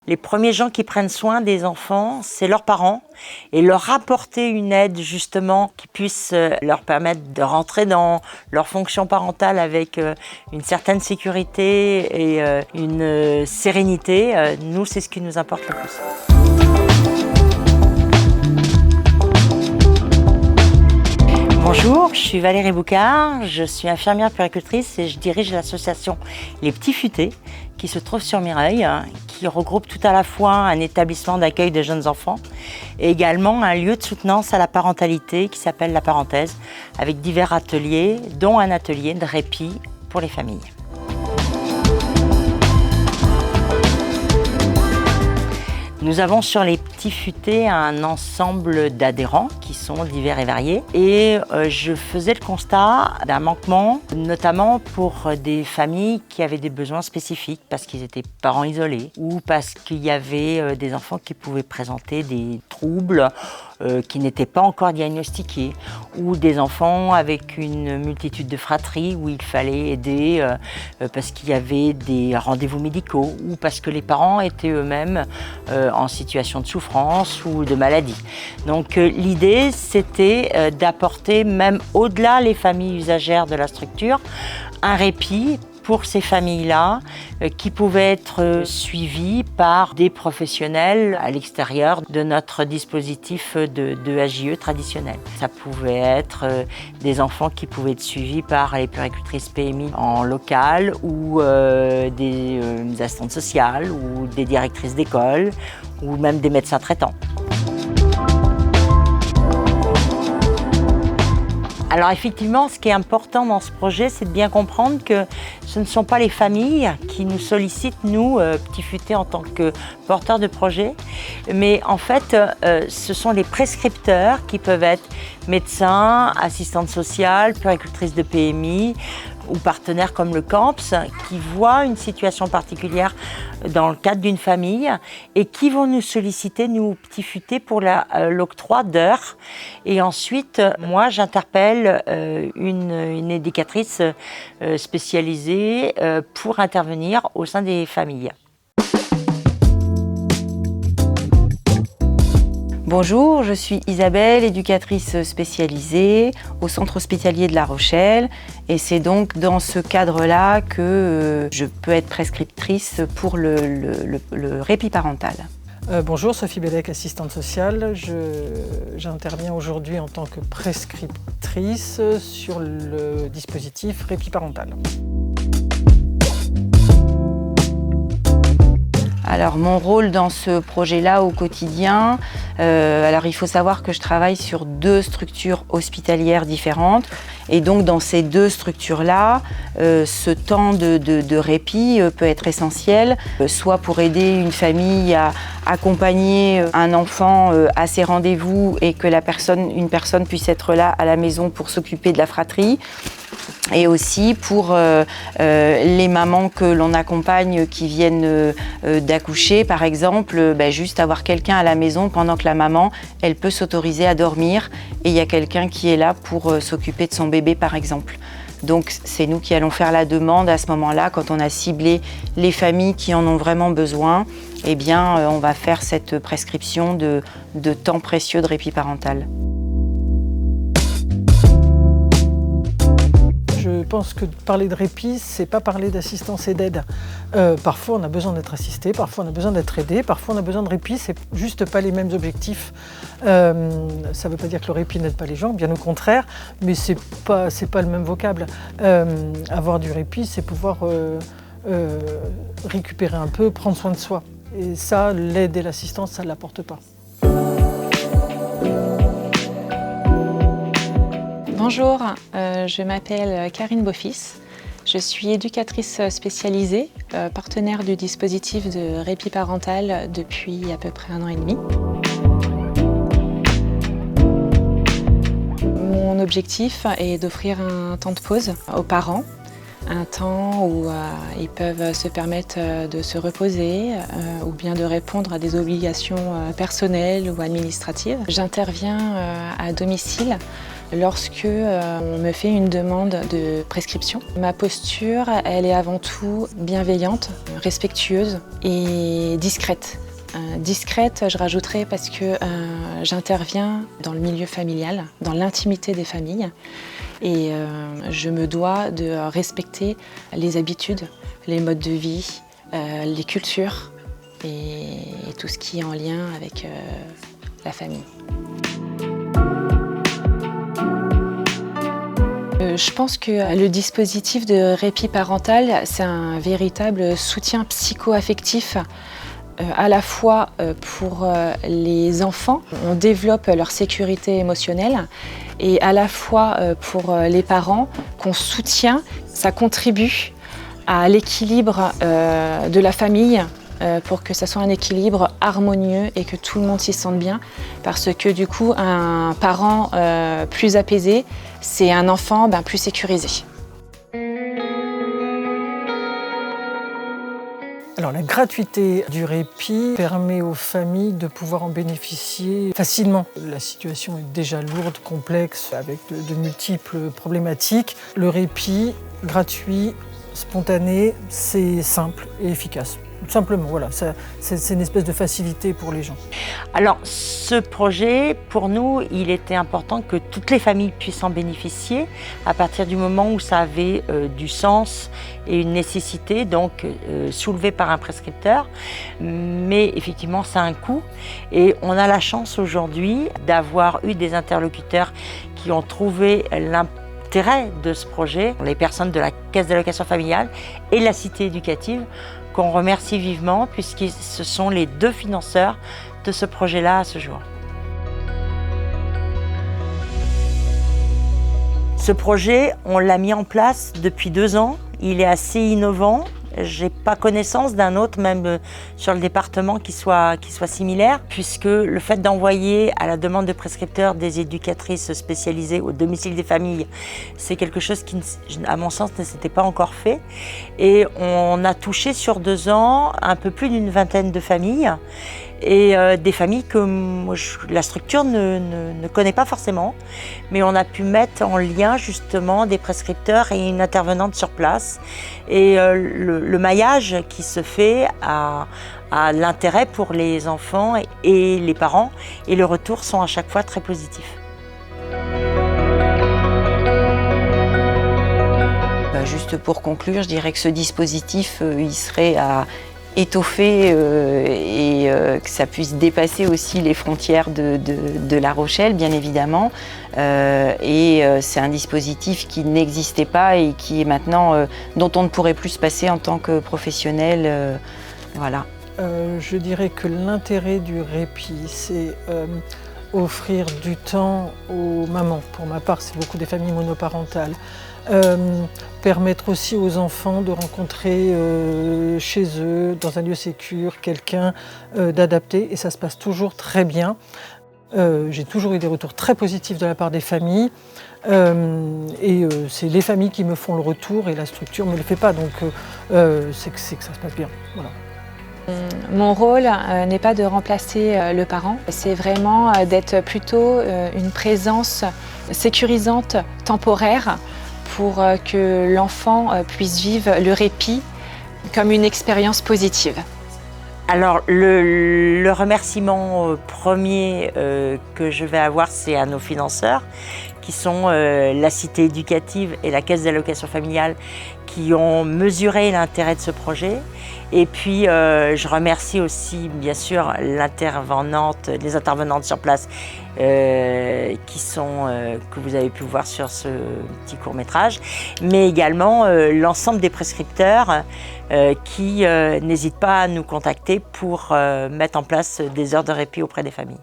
Les premiers gens qui prennent soin des enfants, c'est leurs parents, et leur apporter une aide justement qui puisse leur permettre de rentrer dans leur fonction parentale avec une certaine sécurité et une sérénité, nous c'est ce qui nous importe le plus. Bonjour, je suis Valérie Boucard, je suis infirmière puéricultrice et je dirige l'association Les Petits Futés qui se trouve sur Mireille, qui regroupe tout à la fois un établissement d'accueil de jeunes enfants et également un lieu de soutenance à la parentalité qui s'appelle La Parenthèse, avec divers ateliers, dont un atelier de répit pour les familles. Nous avons sur Les Petits Futés un ensemble d'adhérents qui sont divers et variés. Et je faisais le constat d'un manquement, notamment pour des familles qui avaient des besoins spécifiques parce qu'ils étaient parents isolés ou parce qu'il y avait des enfants qui pouvaient présenter des troubles qui n'étaient pas encore diagnostiqués, ou des enfants avec une multitude de fratries où il fallait aider parce qu'il y avait des rendez-vous médicaux ou parce que les parents étaient eux-mêmes en situation de souffrance ou de maladie. Donc l'idée, c'était d'apporter, même au-delà les familles usagères de la structure, un répit pour ces familles-là qui pouvaient être suivies par des professionnels à l'extérieur de notre dispositif de AJE traditionnel. Ça pouvait être des enfants qui pouvaient être suivis par les puéricultrices PMI en local ou des assistantes sociales ou des directrices d'école ou même des médecins traitants. Alors effectivement, ce qui est important dans ce projet, c'est de bien comprendre que ce ne sont pas les familles qui nous sollicitent, nous, Petits Futés, en tant que porteurs de projet, mais en fait, ce sont les prescripteurs qui peuvent être médecins, assistantes sociales, puéricultrices de PMI, ou partenaires comme le CAMPS qui voient une situation particulière dans le cadre d'une famille et qui vont nous solliciter, nous Petits Futés, pour l'octroi d'heures. Et ensuite, moi, j'interpelle une éducatrice spécialisée pour intervenir au sein des familles. Bonjour, je suis Isabelle, éducatrice spécialisée au centre hospitalier de La Rochelle et c'est donc dans ce cadre-là que je peux être prescriptrice pour le répit parental. Bonjour, Sophie Bellec, assistante sociale. J'interviens aujourd'hui en tant que prescriptrice sur le dispositif répit parental. Alors mon rôle dans ce projet-là au quotidien, alors il faut savoir que je travaille sur 2 structures hospitalières différentes et donc dans ces 2 structures-là, ce temps de répit peut être essentiel, soit pour aider une famille à accompagner un enfant à ses rendez-vous et que une personne puisse être là à la maison pour s'occuper de la fratrie. Et aussi pour les mamans que l'on accompagne qui viennent d'accoucher, par exemple, juste avoir quelqu'un à la maison pendant que la maman, elle peut s'autoriser à dormir et il y a quelqu'un qui est là pour s'occuper de son bébé, par exemple. Donc c'est nous qui allons faire la demande à ce moment-là, quand on a ciblé les familles qui en ont vraiment besoin, eh bien on va faire cette prescription de temps précieux de répit parental. Je pense que parler de répit, c'est pas parler d'assistance et d'aide. Parfois, on a besoin d'être assisté, parfois on a besoin d'être aidé, parfois on a besoin de répit, c'est juste pas les mêmes objectifs. Ça veut pas dire que le répit n'aide pas les gens, bien au contraire, mais c'est pas le même vocable. Avoir du répit, c'est pouvoir récupérer un peu, prendre soin de soi. Et ça, l'aide et l'assistance, ça ne l'apporte pas. Bonjour, je m'appelle Karine Beaufils. Je suis éducatrice spécialisée, partenaire du dispositif de répit parental depuis à peu près 1 an et demi. Mon objectif est d'offrir un temps de pause aux parents un temps où ils peuvent se permettre de se reposer ou bien de répondre à des obligations personnelles ou administratives. J'interviens à domicile lorsque on me fait une demande de prescription. Ma posture, elle est avant tout bienveillante, respectueuse et discrète. Discrète, je rajouterais parce que j'interviens dans le milieu familial, dans l'intimité des familles et je me dois de respecter les habitudes, les modes de vie, les cultures et tout ce qui est en lien avec la famille. Je pense que le dispositif de répit parental, c'est un véritable soutien psycho-affectif à la fois pour les enfants, on développe leur sécurité émotionnelle, et à la fois pour les parents qu'on soutient, ça contribue à l'équilibre de la famille pour que ça soit un équilibre harmonieux et que tout le monde s'y sente bien. Parce que du coup, un parent plus apaisé, c'est un enfant plus sécurisé. Alors la gratuité du répit permet aux familles de pouvoir en bénéficier facilement. La situation est déjà lourde, complexe, avec de multiples problématiques. Le répit gratuit, spontané, c'est simple et efficace. Tout simplement, voilà, c'est une espèce de facilité pour les gens. Alors, ce projet, pour nous, il était important que toutes les familles puissent en bénéficier à partir du moment où ça avait du sens et une nécessité, donc soulevée par un prescripteur. Mais effectivement, ça a un coût et on a la chance aujourd'hui d'avoir eu des interlocuteurs qui ont trouvé l'intérêt de ce projet, les personnes de la Caisse d'allocation familiale et la Cité éducative, qu'on remercie vivement puisque ce sont les deux financeurs de ce projet-là à ce jour. Ce projet, on l'a mis en place depuis 2 ans. Il est assez innovant. Je n'ai pas connaissance d'un autre, même sur le département, qui soit similaire, puisque le fait d'envoyer à la demande de prescripteurs des éducatrices spécialisées au domicile des familles, c'est quelque chose qui, à mon sens, ne s'était pas encore fait. Et on a touché sur 2 ans un peu plus d'une vingtaine de familles, et des familles que la structure ne connaît pas forcément, mais on a pu mettre en lien justement des prescripteurs et une intervenante sur place. Et le maillage qui se fait a l'intérêt pour les enfants et les parents, et les retours sont à chaque fois très positifs. Juste pour conclure, je dirais que ce dispositif, il serait à étoffer et que ça puisse dépasser aussi les frontières de La Rochelle, bien évidemment. C'est un dispositif qui n'existait pas et qui est maintenant, dont on ne pourrait plus se passer en tant que professionnel. Voilà. Je dirais que l'intérêt du répit, c'est offrir du temps aux mamans. Pour ma part, c'est beaucoup des familles monoparentales. Permettre aussi aux enfants de rencontrer chez eux, dans un lieu sécure, quelqu'un d'adapté, et ça se passe toujours très bien. J'ai toujours eu des retours très positifs de la part des familles, c'est les familles qui me font le retour et la structure ne me le fait pas, donc c'est que ça se passe bien. Voilà. Mon rôle n'est pas de remplacer le parent, c'est vraiment d'être plutôt une présence sécurisante, temporaire, pour que l'enfant puisse vivre le répit comme une expérience positive. Alors, le remerciement premier que je vais avoir, c'est à nos financeurs, qui sont la Cité éducative et la Caisse d'allocation familiale, qui ont mesuré l'intérêt de ce projet. Et puis, je remercie aussi, bien sûr, les intervenantes sur place que vous avez pu voir sur ce petit court-métrage, mais également l'ensemble des prescripteurs qui n'hésitent pas à nous contacter pour mettre en place des heures de répit auprès des familles.